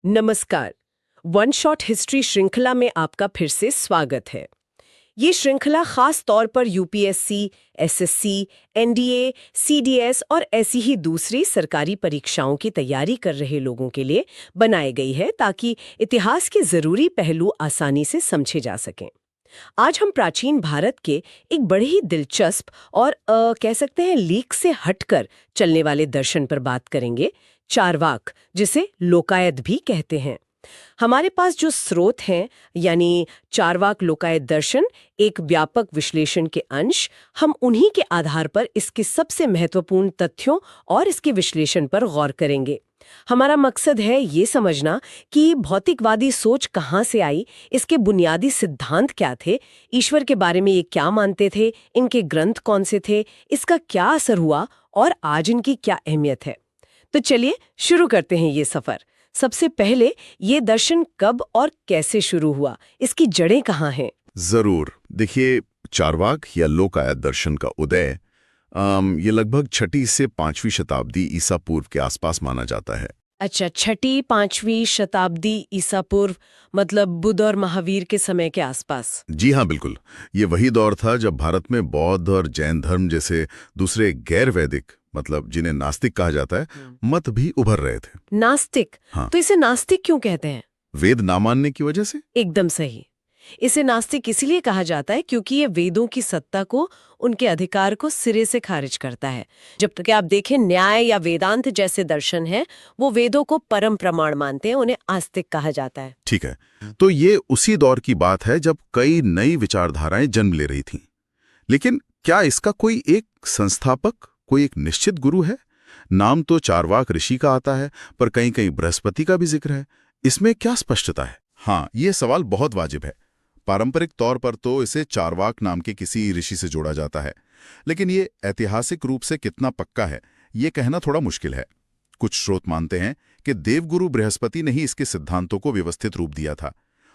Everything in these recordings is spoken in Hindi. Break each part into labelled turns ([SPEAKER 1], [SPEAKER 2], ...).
[SPEAKER 1] नमस्कार। वन शॉट हिस्ट्री श्रृंखला में आपका फिर से स्वागत है। ये श्रृंखला खास तौर पर यूपीएससी, एसएससी, एनडीए, सीडीएस और ऐसी ही दूसरी सरकारी परीक्षाओं की तैयारी कर रहे लोगों के लिए बनाई गई है ताकि इतिहास के जरूरी पहलू आसानी से समझे जा सकें। आज हम प्राचीन भारत के एक बड़े ही दिलचस्प और कह सकते हैं लीक से हटकर चलने वाले दर्शन पर बात करेंगे, चारवाक, जिसे लोकायत भी कहते हैं। हमारे पास जो स्रोत हैं यानी चारवाक लोकायत दर्शन, एक व्यापक विश्लेषण के अंश, हम उन्हीं के आधार पर इसके सबसे महत्वपूर्ण तथ्यों और इसके विश्लेषण पर गौर करेंगे। हमारा मकसद है ये समझना कि भौतिकवादी सोच कहाँ से आई, इसके बुनियादी सिद्धांत क्या थे, ईश्वर के बारे में ये क्या मानते थे, इनके ग्रंथ कौन से थे, इसका क्या असर हुआ और आज इनकी क्या अहमियत है। तो चलिए शुरू करते हैं ये सफर। सबसे पहले ये दर्शन कब और कैसे शुरू हुआ, इसकी जड़ें कहाँ हैं?
[SPEAKER 2] जरूर। देखिए, चारवाक या लोकायत दर्शन का उदय ये लगभग 6वीं से 5वीं शताब्दी ईसा पूर्व के आसपास माना जाता है।
[SPEAKER 1] अच्छा, 6वीं 5वीं शताब्दी ईसा पूर्व, मतलब बुद्ध और महावीर के समय के आसपास।
[SPEAKER 2] जी हाँ, बिल्कुल। ये वही दौर था जब भारत में बौद्ध और जैन धर्म जैसे दूसरे गैर वैदिक, मतलब जिन्हें नास्तिक कहा जाता है, मत भी उभर रहे थे।
[SPEAKER 1] नास्तिक?
[SPEAKER 2] हाँ।
[SPEAKER 1] तो इसे नास्तिक क्यों कहते हैं?
[SPEAKER 2] वेद ना मानने की वजह से।
[SPEAKER 1] एकदम सही। इसे नास्तिक इसलिए कहा जाता है क्योंकि ये वेदों की सत्ता को, उनके अधिकार को सिरे से खारिज करता है। जब तक आप देखें, न्याय या वेदांत जैसे दर्शन हैं, वो वेदों को परम प्रमाण मानते हैं, उन्हें आस्तिक कहा जाता है।
[SPEAKER 2] ठीक है, तो ये उसी दौर की बात है जब कई नई विचारधाराएं जन्म ले रही थीं। लेकिन क्या इसका कोई एक संस्थापक, कोई एक निश्चित गुरु है? नाम तो चारवाक ऋषि का आता है, पर कहीं कहीं बृहस्पति का भी जिक्र है। इसमें क्या स्पष्टता है? हाँ, ये सवाल बहुत वाजिब है। पारंपरिक तौर पर तो इसे चारवाक नाम के किसी ऋषि से जोड़ा जाता है, लेकिन ये ऐतिहासिक रूप से कितना पक्का है, ये कहना थोड़ा मुश्किल है। कुछ स्रोत मानते हैं कि देवगुरु बृहस्पति ने ही इसके सिद्धांतों को व्यवस्थित रूप दिया था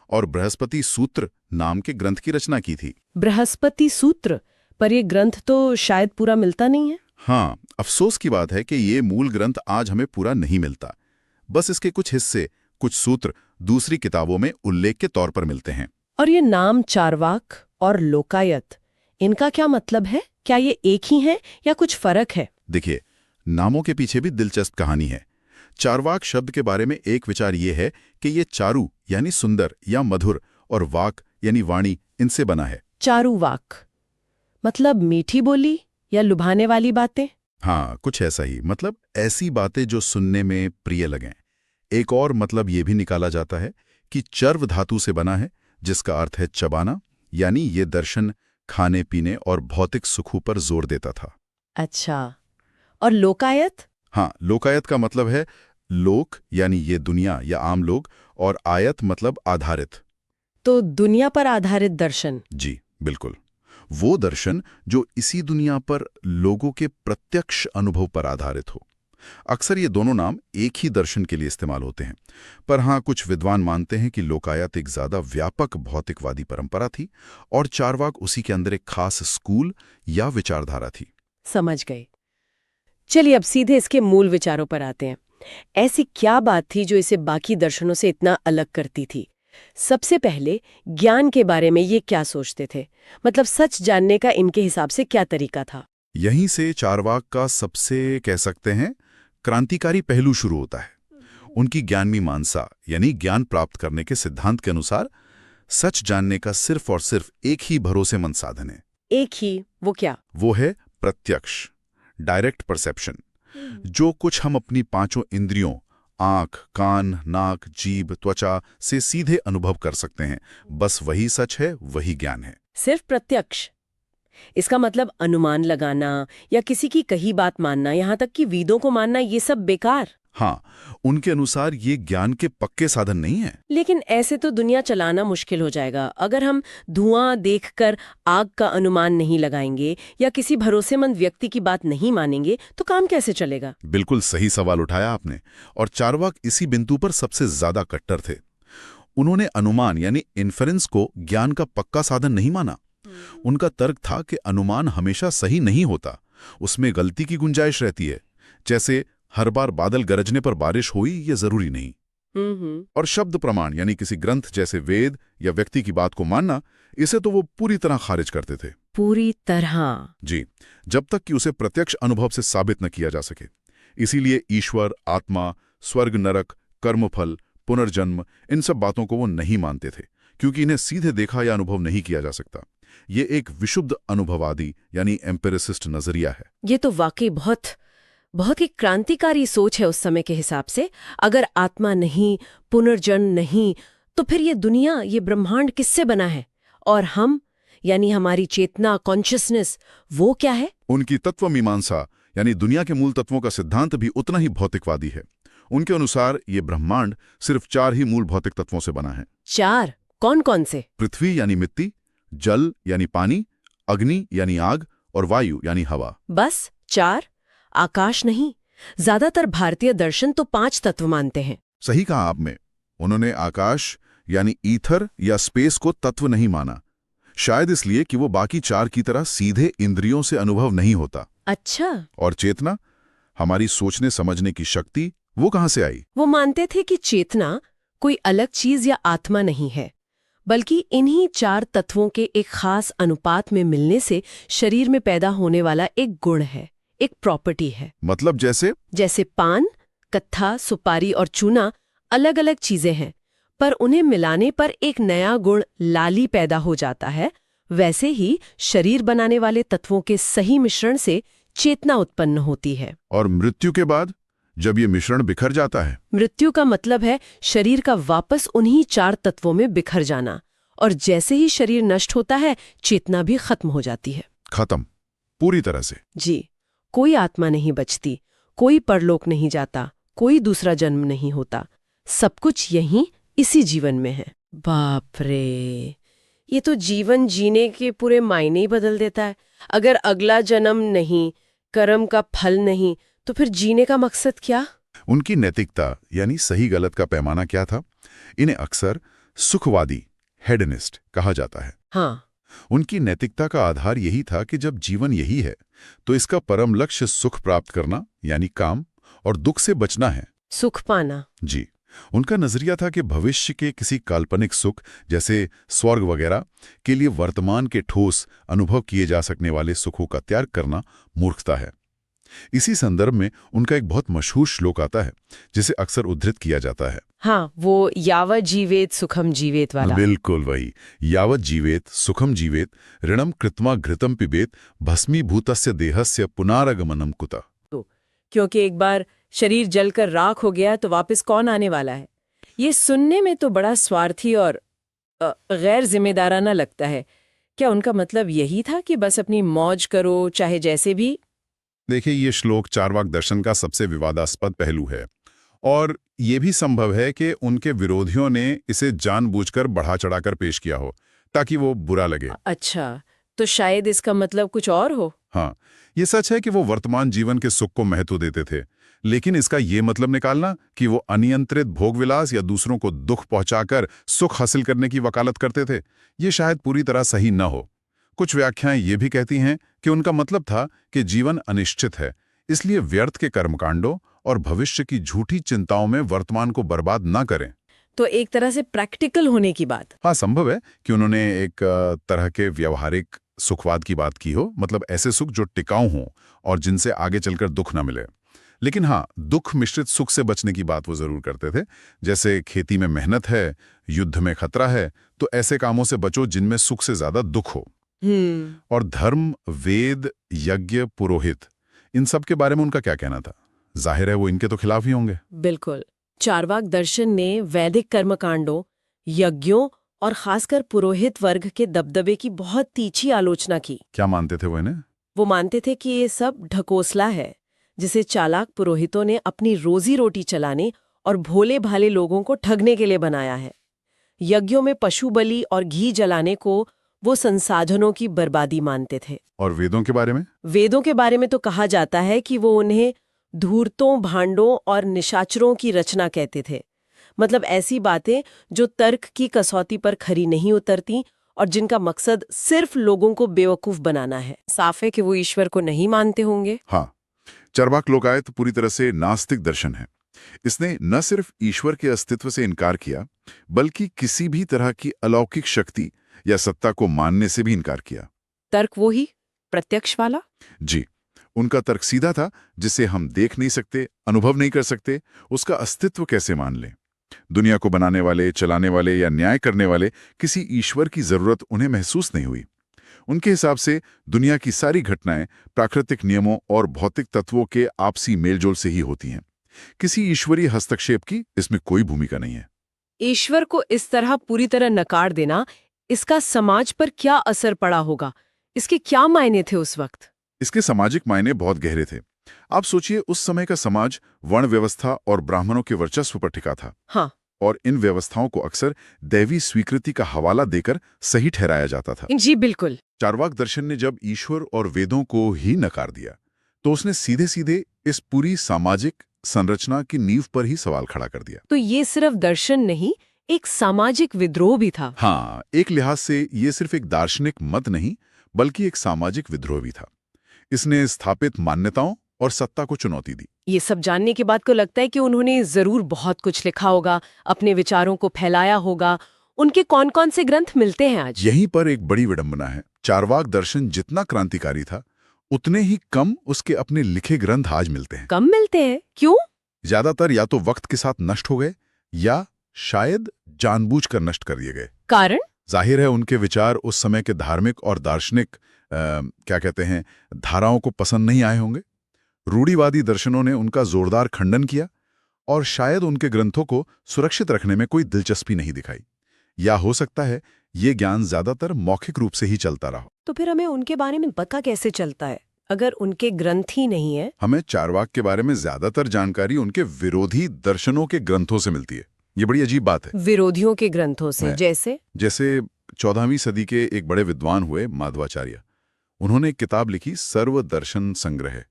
[SPEAKER 2] और बृहस्पति सूत्र नाम के ग्रंथ की रचना की थी।
[SPEAKER 1] बृहस्पति सूत्र? पर ये ग्रंथ तो शायद पूरा मिलता नहीं है।
[SPEAKER 2] हाँ, अफसोस की बात है कि ये मूल ग्रंथ आज हमें पूरा नहीं मिलता। बस इसके कुछ हिस्से, कुछ सूत्र दूसरी किताबों में उल्लेख के तौर पर मिलते हैं।
[SPEAKER 1] और ये नाम चारवाक और लोकायत, इनका क्या मतलब है? क्या ये एक ही हैं या कुछ फर्क है?
[SPEAKER 2] देखिए, नामों के पीछे भी दिलचस्प कहानी है। चारवाक शब्द के बारे में एक विचार ये है कि ये चारु यानी सुंदर या मधुर और वाक यानी वाणी, इनसे बना है।
[SPEAKER 1] चारुवाक मतलब मीठी बोली या लुभाने वाली बातें?
[SPEAKER 2] हाँ, कुछ ऐसा ही। मतलब ऐसी बातें जो सुनने में प्रिय लगें। एक और मतलब ये भी निकाला जाता है कि चर्व धातु से बना है, जिसका अर्थ है चबाना, यानी ये दर्शन खाने पीने और भौतिक सुखों पर जोर देता था।
[SPEAKER 1] अच्छा, और लोकायत?
[SPEAKER 2] हाँ, लोकायत का मतलब है लोक यानी ये दुनिया या आम लोग, और आयत मतलब आधारित।
[SPEAKER 1] तो दुनिया पर आधारित दर्शन?
[SPEAKER 2] जी बिल्कुल, वो दर्शन जो इसी दुनिया पर लोगों के प्रत्यक्ष अनुभव पर आधारित हो। अक्सर ये दोनों नाम एक ही दर्शन के लिए इस्तेमाल होते हैं, पर हाँ, कुछ विद्वान मानते हैं कि लोकायत एक ज्यादा व्यापक भौतिकवादी परंपरा थी और चारवाक उसी के अंदर एक खास स्कूल या विचारधारा थी।
[SPEAKER 1] समझ गए। चलिए अब सीधे इसके मूल विचारों पर आते हैं। ऐसी क्या बात थी जो इसे बाकी दर्शनों से इतना अलग करती थी? सबसे पहले ज्ञान के बारे में ये क्या सोचते थे? मतलब सच जानने का इनके हिसाब से क्या तरीका था?
[SPEAKER 2] यहीं से चारवाक का सबसे, कह सकते हैं, क्रांतिकारी पहलू शुरू होता है। उनकी ज्ञान मीमांसा यानी ज्ञान प्राप्त करने के सिद्धांत के अनुसार सच जानने का सिर्फ और सिर्फ एक ही भरोसेमंद साधन है।
[SPEAKER 1] एक ही? वो क्या?
[SPEAKER 2] वो है प्रत्यक्ष, डायरेक्ट परसेप्शन। जो कुछ हम अपनी पांचों इंद्रियों, आंख, कान, नाक, जीभ, त्वचा से सीधे अनुभव कर सकते हैं, बस वही सच है, वही ज्ञान है।
[SPEAKER 1] सिर्फ प्रत्यक्ष? इसका मतलब अनुमान लगाना या किसी की कही बात मानना, यहाँ तक कि वेदों को मानना, ये सब बेकार?
[SPEAKER 2] हाँ, उनके अनुसार ये ज्ञान के पक्के साधन नहीं है।
[SPEAKER 1] लेकिन ऐसे तो दुनिया चलाना मुश्किल हो जाएगा। अगर हम धुआं देखकर आग का अनुमान नहीं लगाएंगे या किसी भरोसेमंद व्यक्ति की बात नहीं मानेंगे तो काम कैसे चलेगा?
[SPEAKER 2] बिल्कुल सही सवाल उठाया आपने, और चारवाक इसी बिंदु पर सबसे ज्यादा कट्टर थे। उन्होंने अनुमान यानी इन्फेरेंस को ज्ञान का पक्का साधन नहीं माना। उनका तर्क था कि अनुमान हमेशा सही नहीं होता, उसमें गलती की गुंजाइश रहती है। जैसे हर बार बादल गरजने पर बारिश हुई, ये जरूरी नहीं। और शब्द प्रमाण यानी किसी ग्रंथ जैसे वेद या व्यक्ति की बात को मानना, इसे तो वो पूरी तरह खारिज करते थे।
[SPEAKER 1] पूरी तरह?
[SPEAKER 2] जी, जब तक कि उसे प्रत्यक्ष अनुभव से साबित न किया जा सके। इसीलिए ईश्वर, आत्मा, स्वर्ग, नरक, कर्मफल, पुनर्जन्म, इन सब बातों को वो नहीं मानते थे, क्योंकि इन्हें सीधे देखा या अनुभव नहीं किया जा सकता। ये एक विशुद्ध अनुभववादी यानी एम्पिरिसिस्ट नजरिया है।
[SPEAKER 1] ये तो वाकई बहुत ही क्रांतिकारी सोच है उस समय के हिसाब से। अगर आत्मा नहीं, पुनर्जन्म नहीं, तो फिर ये दुनिया, ये ब्रह्मांड किससे बना है? और हम, यानी हमारी चेतना, कॉन्शियसनेस, वो क्या है?
[SPEAKER 2] उनकी तत्व मीमांसा यानी दुनिया के मूल तत्वों का सिद्धांत भी उतना ही भौतिकवादी है। उनके अनुसार ये ब्रह्मांड सिर्फ 4 ही मूल भौतिक तत्वों से बना है।
[SPEAKER 1] 4? कौन कौन से?
[SPEAKER 2] पृथ्वी यानी मिट्टी, जल यानी पानी, अग्नि यानी आग और वायु यानी हवा।
[SPEAKER 1] बस 4? आकाश नहीं? ज्यादातर भारतीय दर्शन तो 5 तत्व मानते हैं।
[SPEAKER 2] सही कहा आपने। उन्होंने आकाश यानी ईथर या स्पेस को तत्व नहीं माना, शायद इसलिए कि वो बाकी 4 की तरह सीधे इंद्रियों से अनुभव नहीं होता।
[SPEAKER 1] अच्छा।
[SPEAKER 2] और चेतना, हमारी सोचने समझने की शक्ति, वो कहां से आई?
[SPEAKER 1] वो मानते थे कि चेतना कोई अलग चीज या आत्मा नहीं है, बल्कि इन्हीं 4 तत्वों के एक खास अनुपात में मिलने से शरीर में पैदा होने वाला एक गुण है, एक प्रॉपर्टी है।
[SPEAKER 2] मतलब जैसे
[SPEAKER 1] पान, कत्था, सुपारी और चूना अलग अलग चीजें हैं, पर उन्हें मिलाने पर एक नया गुण लाली पैदा हो जाता है। वैसे ही शरीर बनाने वाले तत्वों के सही मिश्रण से चेतना उत्पन्न होती है।
[SPEAKER 2] और मृत्यु के बाद जब ये मिश्रण बिखर जाता है?
[SPEAKER 1] मृत्यु का मतलब है शरीर का वापस उन्हीं 4 तत्वों में बिखर जाना। और जैसे ही शरीर नष्ट होता है, चेतना भी खत्म हो जाती है।
[SPEAKER 2] खत्म, पूरी तरह से?
[SPEAKER 1] जी, कोई आत्मा नहीं बचती, कोई परलोक नहीं जाता, कोई दूसरा जन्म नहीं होता। सब कुछ यहीं इसी जीवन में है। बाप रे, ये तो जीवन जीने के पूरे मायने ही बदल देता है। अगर अगला जन्म नहीं, कर्म का फल नहीं, तो फिर जीने का मकसद क्या?
[SPEAKER 2] उनकी नैतिकता यानी सही गलत का पैमाना क्या था? इन्हें अक्सर सुखवादी, हेडनिस्ट कहा जाता है।
[SPEAKER 1] हाँ।
[SPEAKER 2] उनकी नैतिकता का आधार यही था कि जब जीवन यही है, तो इसका परम लक्ष्य सुख प्राप्त करना यानी काम, और दुख से बचना है,
[SPEAKER 1] सुख पाना।
[SPEAKER 2] जी। उनका नजरिया था कि भविष्य के किसी काल्पनिक सुख जैसे स्वर्ग वगैरह के लिए वर्तमान के ठोस अनुभव किए जा सकने वाले सुखों का त्याग करना मूर्खता है। इसी संदर्भ में उनका एक बहुत मशहूर श्लोक आता है जिसे अक्सर उद्धृत किया जाता है।
[SPEAKER 1] हाँ, वो यावत् जीवेत सुखम जीवेत वाला।
[SPEAKER 2] बिल्कुल वही। यावत् जीवेत सुखम जीवेत ऋणम कृत्मा घृतम पिबेत भस्मीभूतस्य देहस्य पुनरागमनम कुतः।
[SPEAKER 1] क्योंकि एक बार शरीर जलकर राख हो गया तो वापस कौन आने वाला है? ये सुनने में तो बड़ा स्वार्थी और गैर जिम्मेदाराना लगता है। क्या उनका मतलब यही था कि बस अपनी मौज करो चाहे जैसे भी?
[SPEAKER 2] देखिए, ये श्लोक चार्वाक दर्शन का सबसे विवादास्पद पहलू है, और ये भी संभव है कि उनके विरोधियों ने इसे जानबूझकर बढ़ा चढ़ाकर पेश किया हो ताकि वो बुरा लगे।
[SPEAKER 1] अच्छा, तो शायद इसका मतलब कुछ और हो।
[SPEAKER 2] हाँ, ये सच है कि वो वर्तमान जीवन के सुख को महत्व देते थे, लेकिन इसका ये मतलब निकालना कि वो अनियंत्रित भोगविलास या दूसरों को दुख पहुंचाकर सुख हासिल करने की वकालत करते थे, ये शायद पूरी तरह सही न हो। कुछ व्याख्याएं ये भी कहती हैं कि उनका मतलब था कि जीवन अनिश्चित है, इसलिए व्यर्थ के कर्मकांडों और भविष्य की झूठी चिंताओं में वर्तमान को बर्बाद न करें।
[SPEAKER 1] तो एक तरह से प्रैक्टिकल होने की बात।
[SPEAKER 2] हाँ, संभव है कि उन्होंने एक तरह के व्यवहारिक सुखवाद की बात की हो, मतलब ऐसे सुख जो टिकाऊ हों और जिनसे आगे चलकर दुख न मिले। लेकिन हाँ, दुख मिश्रित सुख से बचने की बात वो जरूर करते थे। जैसे खेती में मेहनत है, युद्ध में खतरा है, तो ऐसे कामों से बचो जिनमें सुख से ज्यादा दुख हो। और धर्म, वेद, यज्ञ, पुरोहित, इन सब के बारे में उनका क्या कहना था? जाहिर है वो इनके तो खिलाफ ही होंगे।
[SPEAKER 1] बिल्कुल। चार्वाक दर्शन ने वैदिक कर्मकांडों, यज्ञों और खासकर पुरोहित वर्ग के दबदबे की बहुत तीखी आलोचना की।
[SPEAKER 2] क्या मानते थे वो इन्हें?
[SPEAKER 1] वो मानते थे कि ये सब ढकोसला है, जिसे चालाक पुरोहितों ने अपनी रोजी रोटी चलाने और भोले भाले लोगों को ठगने के लिए बनाया है। यज्ञों में पशु बलि और घी जलाने को वो संसाधनों की बर्बादी मानते थे।
[SPEAKER 2] और वेदों के बारे में?
[SPEAKER 1] वेदों के बारे में तो कहा जाता है कि वो उन्हें धूर्तों, भांडों और निशाचरों की रचना कहते थे। मतलब ऐसी बातें जो तर्क की कसौटी पर खरी नहीं उतरती और जिनका मकसद सिर्फ लोगों को बेवकूफ बनाना है। साफ है कि वो ईश्वर को नहीं मानते होंगे।
[SPEAKER 2] हाँ, चार्वाक लोकायत पूरी तरह से नास्तिक दर्शन है। इसने न सिर्फ ईश्वर के अस्तित्व से इनकार किया, बल्कि किसी भी तरह की अलौकिक शक्ति या सत्ता को मानने से भी इनकार किया।
[SPEAKER 1] तर्क वो ही प्रत्यक्ष वाला?
[SPEAKER 2] जी, उनका तर्क सीधा था, जिसे हम देख नहीं सकते, अनुभव नहीं कर सकते, उसका अस्तित्व कैसे मान लें। दुनिया को बनाने वाले, चलाने वाले या न्याय करने वाले किसी ईश्वर की जरूरत उन्हें महसूस नहीं हुई। उनके हिसाब से दुनिया की सारी घटनाएं प्राकृतिक नियमों और भौतिक तत्वों के आपसी मेलजोल से ही होती हैं। किसी ईश्वरीय हस्तक्षेप की इसमें कोई भूमिका नहीं है।
[SPEAKER 1] ईश्वर को इस तरह पूरी तरह नकार देना, इसका समाज पर क्या असर पड़ा होगा? इसके क्या मायने थे उस वक्त?
[SPEAKER 2] इसके सामाजिक मायने बहुत गहरे थे। आप सोचिए, उस समय का समाज वर्ण व्यवस्था और ब्राह्मणों के वर्चस्व पर टिका था।
[SPEAKER 1] हाँ,
[SPEAKER 2] और इन व्यवस्थाओं को अक्सर दैवी स्वीकृति का हवाला देकर सही ठहराया जाता था।
[SPEAKER 1] जी बिल्कुल।
[SPEAKER 2] चार्वाक दर्शन ने जब ईश्वर और वेदों को ही नकार दिया, तो उसने सीधे सीधे इस पूरी सामाजिक संरचना की नींव पर ही सवाल खड़ा कर दिया।
[SPEAKER 1] तो ये सिर्फ दर्शन नहीं, एक सामाजिक विद्रोह भी था।
[SPEAKER 2] हाँ, एक लिहाज से ये सिर्फ एक दार्शनिक मत नहीं, बल्कि एक सामाजिक विद्रोह भी था। इसने स्थापित मान्यताओं और सत्ता को चुनौती दी।
[SPEAKER 1] ये सब जानने के बाद को लगता है कि उन्होंने जरूर बहुत कुछ लिखा होगा, अपने विचारों को फैलाया होगा। उनके कौन कौन से ग्रंथ मिलते हैं आज?
[SPEAKER 2] यहीं पर एक बड़ी विडंबना है। चार्वाक दर्शन जितना क्रांतिकारी था, उतने ही कम उसके अपने लिखे ग्रंथ आज मिलते हैं।
[SPEAKER 1] कम मिलते हैं? क्यों?
[SPEAKER 2] ज्यादातर या तो वक्त के साथ नष्ट हो गए, या शायद जानबूझकर नष्ट कर दिए गए।
[SPEAKER 1] कारण?
[SPEAKER 2] जाहिर है उनके विचार उस समय के धार्मिक और दार्शनिक धाराओं को पसंद नहीं आए होंगे। रूढ़िवादी दर्शनों ने उनका जोरदार खंडन किया, और शायद उनके ग्रंथों को सुरक्षित रखने में कोई दिलचस्पी नहीं दिखाई। या हो सकता है ये ज्ञान ज्यादातर मौखिक रूप से ही चलता रहा।
[SPEAKER 1] तो फिर हमें उनके बारे में पता कैसे चलता है, अगर उनके ग्रंथ ही नहीं है?
[SPEAKER 2] हमें चार्वाक के बारे में ज्यादातर जानकारी उनके विरोधी दर्शनों के ग्रंथों से मिलती है। ये बड़ी अजीब बात है।
[SPEAKER 1] विरोधियों के ग्रंथों से?
[SPEAKER 2] जैसे 14वीं सदी के एक बड़े विद्वान हुए माधवाचार्य। उन्होंने एक किताब लिखी, सर्व दर्शन संग्रह,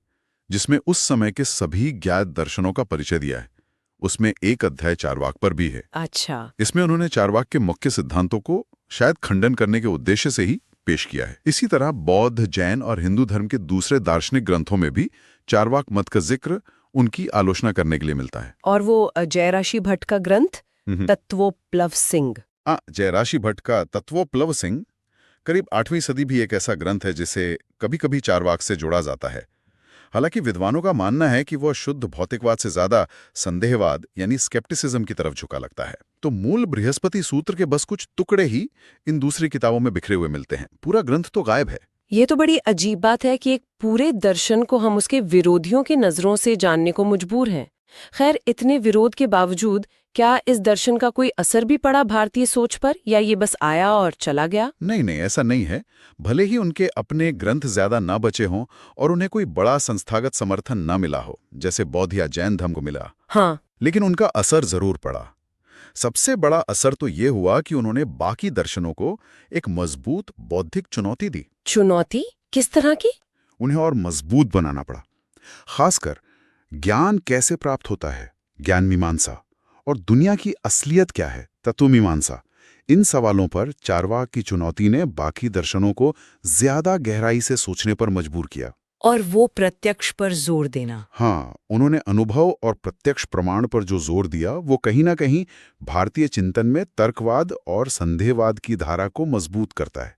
[SPEAKER 2] जिसमें उस समय के सभी ज्ञात दर्शनों का परिचय दिया है। उसमें एक अध्याय चार्वाक पर भी है।
[SPEAKER 1] अच्छा।
[SPEAKER 2] इसमें उन्होंने चार्वाक के मुख्य सिद्धांतों को शायद खंडन करने के उद्देश्य से ही पेश किया है। इसी तरह बौद्ध, जैन और हिंदू धर्म के दूसरे दार्शनिक ग्रंथों में भी चार्वाक मत का जिक्र उनकी आलोचना करने के लिए मिलता है।
[SPEAKER 1] और वो जयराशि भट्ट का ग्रंथ तत्वोप्लव सिंह।
[SPEAKER 2] जयराशि भट्ट का तत्वोप्लव सिंह करीब 8वीं सदी भी एक ऐसा ग्रंथ है जिसे कभी कभी चार्वाक से जोड़ा जाता है। हालांकि विद्वानों का मानना है कि वह शुद्ध भौतिकवाद से ज्यादा संदेहवाद यानी स्केप्टिसिज्म की तरफ झुका लगता है। तो मूल बृहस्पति सूत्र के बस कुछ टुकड़े ही इन दूसरी किताबों में बिखरे हुए मिलते हैं। पूरा ग्रंथ तो गायब है।
[SPEAKER 1] ये तो बड़ी अजीब बात है कि एक पूरे दर्शन को हम उसके विरोधियों के नजरों से जानने को मजबूर हैं। खैर, इतने विरोध के बावजूद क्या इस दर्शन का कोई असर भी पड़ा भारतीय सोच पर, या ये बस आया और चला गया?
[SPEAKER 2] नहीं, ऐसा नहीं है। भले ही उनके अपने ग्रंथ ज्यादा ना बचे हों और उन्हें कोई बड़ा संस्थागत समर्थन ना मिला हो, जैसे बौद्ध या जैन धर्म को मिला,
[SPEAKER 1] हाँ,
[SPEAKER 2] लेकिन उनका असर जरूर पड़ा। सबसे बड़ा असर तो ये हुआ कि उन्होंने बाकी दर्शनों को एक मजबूत बौद्धिक चुनौती दी।
[SPEAKER 1] चुनौती किस तरह की?
[SPEAKER 2] उन्हें और मजबूत बनाना पड़ा। खासकर ज्ञान कैसे प्राप्त होता है, ज्ञान मीमांसा, और दुनिया की असलियत क्या है, तत्व मीमांसा। इन सवालों पर चार्वाक की चुनौती ने बाकी दर्शनों को ज्यादा गहराई से सोचने पर मजबूर किया।
[SPEAKER 1] और वो प्रत्यक्ष पर जोर देना।
[SPEAKER 2] हाँ, उन्होंने अनुभव और प्रत्यक्ष प्रमाण पर जो जोर दिया, वो कहीं ना कहीं भारतीय चिंतन में तर्कवाद और संदेहवाद की धारा को मजबूत करता है,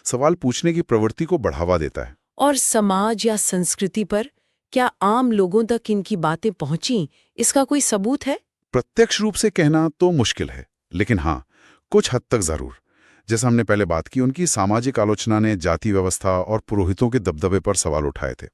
[SPEAKER 2] सवाल पूछने की प्रवृत्ति को बढ़ावा देता है।
[SPEAKER 1] और समाज या संस्कृति पर क्या आम लोगों तक इनकी बातें पहुंची, इसका कोई सबूत है?
[SPEAKER 2] प्रत्यक्ष रूप से कहना तो मुश्किल है, लेकिन हाँ, कुछ हद तक जरूर। जैसा हमने पहले बात की, उनकी सामाजिक आलोचना ने जाति व्यवस्था और पुरोहितों के दबदबे पर सवाल उठाए थे।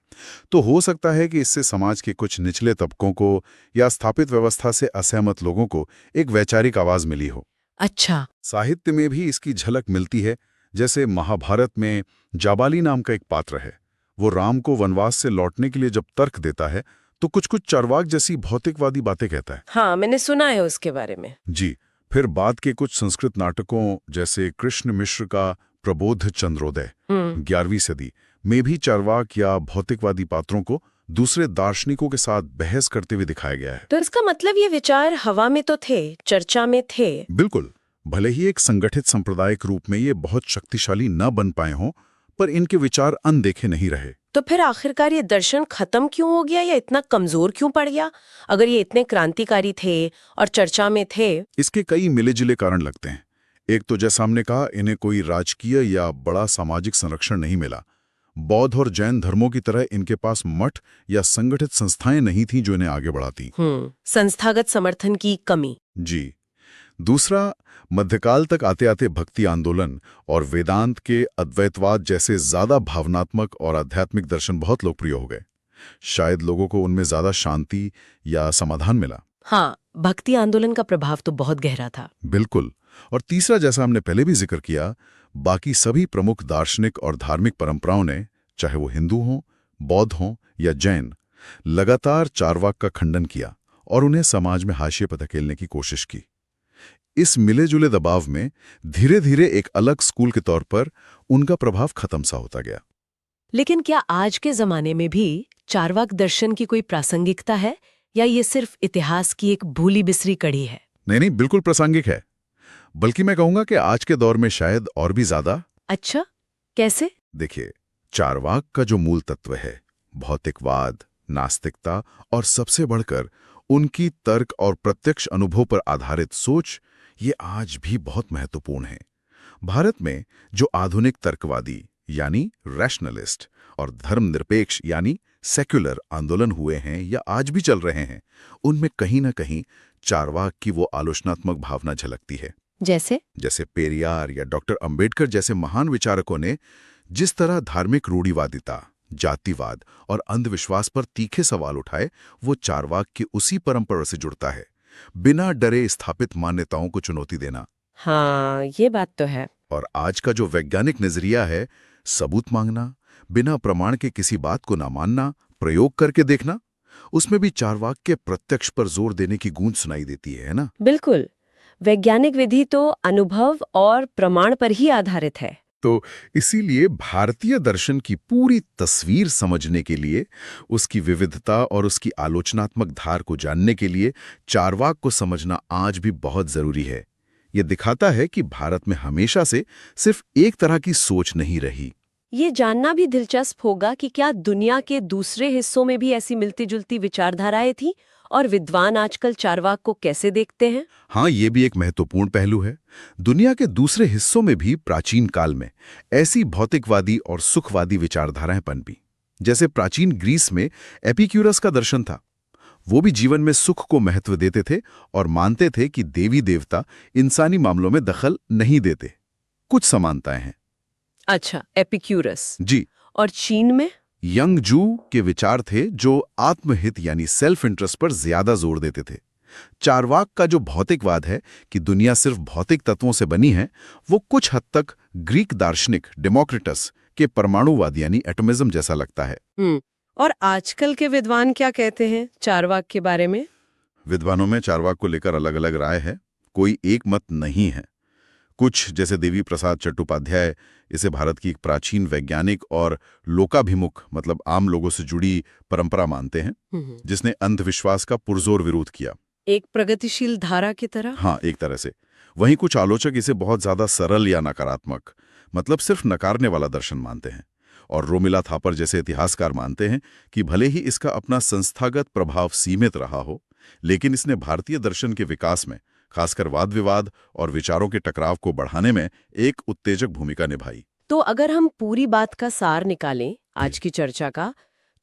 [SPEAKER 2] तो हो सकता है कि इससे समाज के कुछ निचले तबकों को या स्थापित व्यवस्था से असहमत लोगों को एक वैचारिक आवाज मिली हो।
[SPEAKER 1] अच्छा।
[SPEAKER 2] साहित्य में भी इसकी झलक मिलती है। जैसे महाभारत में जाबाली नाम का एक पात्र है। वो राम को वनवास से लौटने के लिए जब तर्क देता है, तो कुछ चार्वाक जैसी भौतिकवादी बातें कहता है।
[SPEAKER 1] हाँ, मैंने सुना है उसके बारे में।
[SPEAKER 2] जी। फिर बाद के कुछ संस्कृत नाटकों जैसे कृष्ण मिश्र का प्रबोध चंद्रोदय 11वीं सदी में भी चार्वाक या भौतिकवादी पात्रों को दूसरे दार्शनिकों के साथ बहस करते हुए दिखाया गया है।
[SPEAKER 1] तो इसका मतलब ये विचार हवा में तो थे, चर्चा में थे।
[SPEAKER 2] बिल्कुल। भले ही एक संगठित सांप्रदायिक रूप में ये बहुत शक्तिशाली न बन पाए हों, पर इनके विचार अनदेखे नहीं रहे।
[SPEAKER 1] तो फिर आखिरकार ये दर्शन खत्म क्यों हो गया या इतना कमजोर क्यों पड़ गया, अगर ये इतने क्रांतिकारी थे और चर्चा में थे?
[SPEAKER 2] इसके कई मिले-जुले कारण लगते हैं। एक तो जैसा हमने कहा, इन्हें कोई राजकीय या बड़ा सामाजिक संरक्षण नहीं मिला। बौद्ध और जैन धर्मों की तरह इनके पास मठ या संगठित संस्थाएं नहीं थीं जो इन्हें आगे बढ़ाती।
[SPEAKER 1] संस्थागत समर्थन की कमी।
[SPEAKER 2] जी। दूसरा, मध्यकाल तक आते आते भक्ति आंदोलन और वेदांत के अद्वैतवाद जैसे ज्यादा भावनात्मक और आध्यात्मिक दर्शन बहुत लोकप्रिय हो गए। शायद लोगों को उनमें ज्यादा शांति या समाधान मिला।
[SPEAKER 1] हाँ, भक्ति आंदोलन का प्रभाव तो बहुत गहरा था।
[SPEAKER 2] बिल्कुल। और तीसरा, जैसा हमने पहले भी जिक्र किया, बाकी सभी प्रमुख दार्शनिक और धार्मिक परंपराओं ने, चाहे वो हिंदू हों, बौद्ध हों या जैन, लगातार चारवाक का खंडन किया और उन्हें समाज में हाशिए पर धकेलने की कोशिश की। इस मिले जुले दबाव में धीरे धीरे एक अलग स्कूल के तौर पर उनका प्रभाव खत्म सा होता गया।
[SPEAKER 1] लेकिन क्या आज के जमाने में भी चारवाक दर्शन की कोई प्रासंगिकता है, या ये सिर्फ इतिहास की एक भूली बिसरी कड़ी है?
[SPEAKER 2] नहीं, बिल्कुल प्रासंगिक है। बल्कि मैं कहूंगा कि आज के दौर में शायद और भी ज्यादा।
[SPEAKER 1] अच्छा, कैसे?
[SPEAKER 2] देखिए, चारवाक का जो मूल तत्व है, भौतिकवाद, नास्तिकता और सबसे बढ़कर उनकी तर्क और प्रत्यक्ष अनुभव पर आधारित सोच, ये आज भी बहुत महत्वपूर्ण है। भारत में जो आधुनिक तर्कवादी यानी रैशनलिस्ट और धर्मनिरपेक्ष यानी सेक्युलर आंदोलन हुए हैं या आज भी चल रहे हैं, उनमें कहीं ना कहीं चारवाक की वो आलोचनात्मक भावना झलकती है। जैसे पेरियार या डॉक्टर अंबेडकर जैसे महान विचारकों ने जिस तरह धार्मिक रूढ़िवादिता, जातिवाद और अंधविश्वास पर तीखे सवाल उठाए, वो चारवाक की उसी परंपरा से जुड़ता है। बिना डरे स्थापित मान्यताओं को चुनौती देना।
[SPEAKER 1] हाँ, ये बात तो है।
[SPEAKER 2] और आज का जो वैज्ञानिक नजरिया है, सबूत मांगना, बिना प्रमाण के किसी बात को ना मानना, प्रयोग करके देखना, उसमें भी चारवाक के प्रत्यक्ष पर जोर देने की गूंज सुनाई देती है ना?
[SPEAKER 1] बिल्कुल। वैज्ञानिक विधि तो अनुभव और प्रमाण पर ही आधारित है।
[SPEAKER 2] तो इसीलिए भारतीय दर्शन की पूरी तस्वीर समझने के लिए, उसकी विविधता और उसकी आलोचनात्मक धार को जानने के लिए चारवाक को समझना आज भी बहुत जरूरी है। ये दिखाता है कि भारत में हमेशा से सिर्फ एक तरह की सोच नहीं रही।
[SPEAKER 1] ये जानना भी दिलचस्प होगा कि क्या दुनिया के दूसरे हिस्सों में भी ऐसी मिलती जुलती विचारधाराएं थीं, और विद्वान आजकल चारवाक को कैसे देखते हैं?
[SPEAKER 2] हाँ, ये भी एक महत्वपूर्ण पहलू है। दुनिया के दूसरे हिस्सों में भी प्राचीन काल में ऐसी भौतिकवादी और सुखवादी विचारधाराएं पनपी। जैसे प्राचीन ग्रीस में एपिक्यूरस का दर्शन था। वो भी जीवन में सुख को महत्व देते थे और मानते थे कि देवी देवता इंसानी मामलों में दखल नहीं देते। कुछ समानताएं हैं।
[SPEAKER 1] अच्छा, एपिक्यूरस।
[SPEAKER 2] जी।
[SPEAKER 1] और चीन में
[SPEAKER 2] यंग जू के विचार थे जो आत्महित यानी सेल्फ इंटरेस्ट पर ज्यादा जोर देते थे। चारवाक का जो भौतिकवाद है कि दुनिया सिर्फ भौतिक तत्वों से बनी है, वो कुछ हद तक ग्रीक दार्शनिक डेमोक्रिटस के परमाणुवाद यानी एटमिज्म जैसा लगता है।
[SPEAKER 1] और आजकल के विद्वान क्या कहते हैं चारवाक के बारे में?
[SPEAKER 2] विद्वानों में चारवाक को लेकर अलग अलग राय है, कोई एक मत नहीं है। कुछ, जैसे देवी प्रसाद चट्टोपाध्याय, इसे भारत की एक प्राचीन वैज्ञानिक और लोकाभिमुख मतलब आम लोगों से जुड़ी परंपरा मानते हैं, जिसने अंधविश्वास का पुरजोर विरोध किया।
[SPEAKER 1] एक प्रगतिशील धारा की तरह?
[SPEAKER 2] हाँ, एक तरह से। वहीं कुछ आलोचक इसे बहुत ज्यादा सरल या नकारात्मक, मतलब सिर्फ नकारने वाला दर्शन मानते हैं। और रोमिला थापर जैसे इतिहासकार मानते हैं कि भले ही इसका अपना संस्थागत प्रभाव सीमित रहा हो, लेकिन इसने भारतीय दर्शन के विकास में, खासकर वाद विवाद और विचारों के टकराव को बढ़ाने में एक उत्तेजक भूमिका निभाई।
[SPEAKER 1] तो अगर हम पूरी बात का सार निकालें आज की चर्चा का,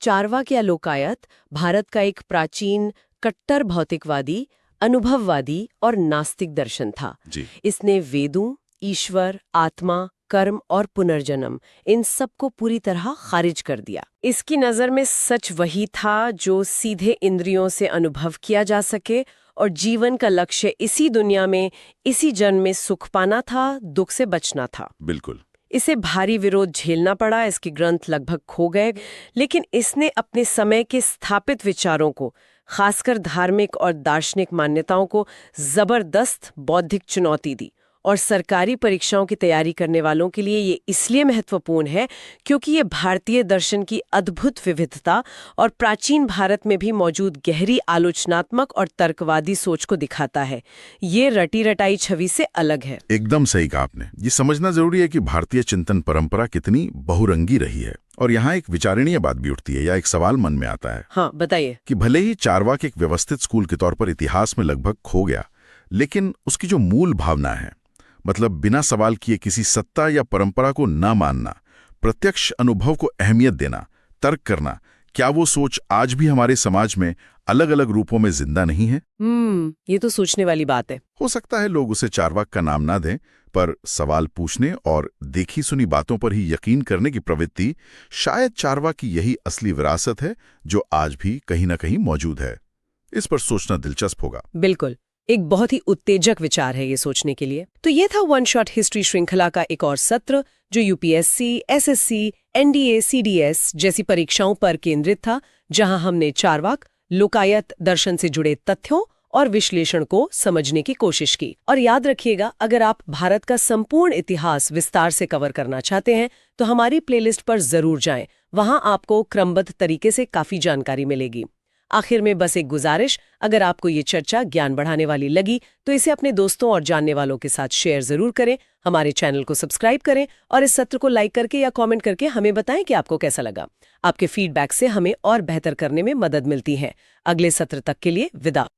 [SPEAKER 1] चारवाक या लोकायत भारत का एक प्राचीन कट्टर भौतिकवादी, अनुभववादी और नास्तिक दर्शन था।
[SPEAKER 2] जी।
[SPEAKER 1] इसने वेदों, ईश्वर, आत्मा, कर्म और पुनर्जन्म, इन सब को पूरी तरह खारिज कर दिया। इसकी नज़र में सच वही था जो सीधे इंद्रियों से अनुभव किया जा सके, और जीवन का लक्ष्य इसी दुनिया में, इसी जन्म में सुख पाना था, दुख से बचना था।
[SPEAKER 2] बिल्कुल।
[SPEAKER 1] इसे भारी विरोध झेलना पड़ा, इसके ग्रंथ लगभग खो गए, लेकिन इसने अपने समय के स्थापित विचारों को, खासकर धार्मिक और दार्शनिक मान्यताओं को जबरदस्त बौद्धिक चुनौती दी और सरकारी परीक्षाओं की तैयारी करने वालों के लिए ये इसलिए महत्वपूर्ण है क्योंकि ये भारतीय दर्शन की अद्भुत विविधता और प्राचीन भारत में भी मौजूद गहरी आलोचनात्मक और तर्कवादी सोच को दिखाता है। ये रटी रटाई छवि से अलग है।
[SPEAKER 2] एकदम सही कहा आपने। ये समझना जरूरी है कि भारतीय चिंतन परंपरा कितनी बहुरंगी रही है। और यहाँ एक विचारणीय बात भी उठती है या एक सवाल मन में आता है।
[SPEAKER 1] हाँ, बताइए।
[SPEAKER 2] कि भले ही चारवाक एक व्यवस्थित स्कूल के तौर पर इतिहास में लगभग खो गया, लेकिन उसकी जो मूल भावना है, मतलब बिना सवाल किए किसी सत्ता या परंपरा को न मानना, प्रत्यक्ष अनुभव को अहमियत देना, तर्क करना, क्या वो सोच आज भी हमारे समाज में अलग अलग रूपों में जिंदा नहीं है?
[SPEAKER 1] ये तो सोचने वाली बात है।
[SPEAKER 2] हो सकता है लोग उसे चारवाक का नाम ना दें, पर सवाल पूछने और देखी सुनी बातों पर ही यकीन करने की प्रवृत्ति शायद चारवाक की यही असली विरासत है जो आज भी कहीं ना कहीं मौजूद है। इस पर सोचना दिलचस्प होगा।
[SPEAKER 1] बिल्कुल, एक बहुत ही उत्तेजक विचार है ये सोचने के लिए। तो ये था वन शॉट हिस्ट्री श्रृंखला का एक और सत्र जो यूपीएससी, एसएससी, एनडीए, सीडीएस जैसी परीक्षाओं पर केंद्रित था, जहां हमने चारवाक, लोकायत दर्शन से जुड़े तथ्यों और विश्लेषण को समझने की कोशिश की। और याद रखिएगा, अगर आप भारत का संपूर्ण इतिहास विस्तार से कवर करना चाहते हैं तो हमारी प्लेलिस्ट पर जरूर जाएं। वहां आपको क्रमबद्ध तरीके से काफी जानकारी मिलेगी। आखिर में बस एक गुजारिश, अगर आपको ये चर्चा ज्ञान बढ़ाने वाली लगी तो इसे अपने दोस्तों और जानने वालों के साथ शेयर जरूर करें। हमारे चैनल को सब्सक्राइब करें और इस सत्र को लाइक करके या कमेंट करके हमें बताएं कि आपको कैसा लगा। आपके फीडबैक से हमें और बेहतर करने में मदद मिलती है। अगले सत्र तक के लिए विदा।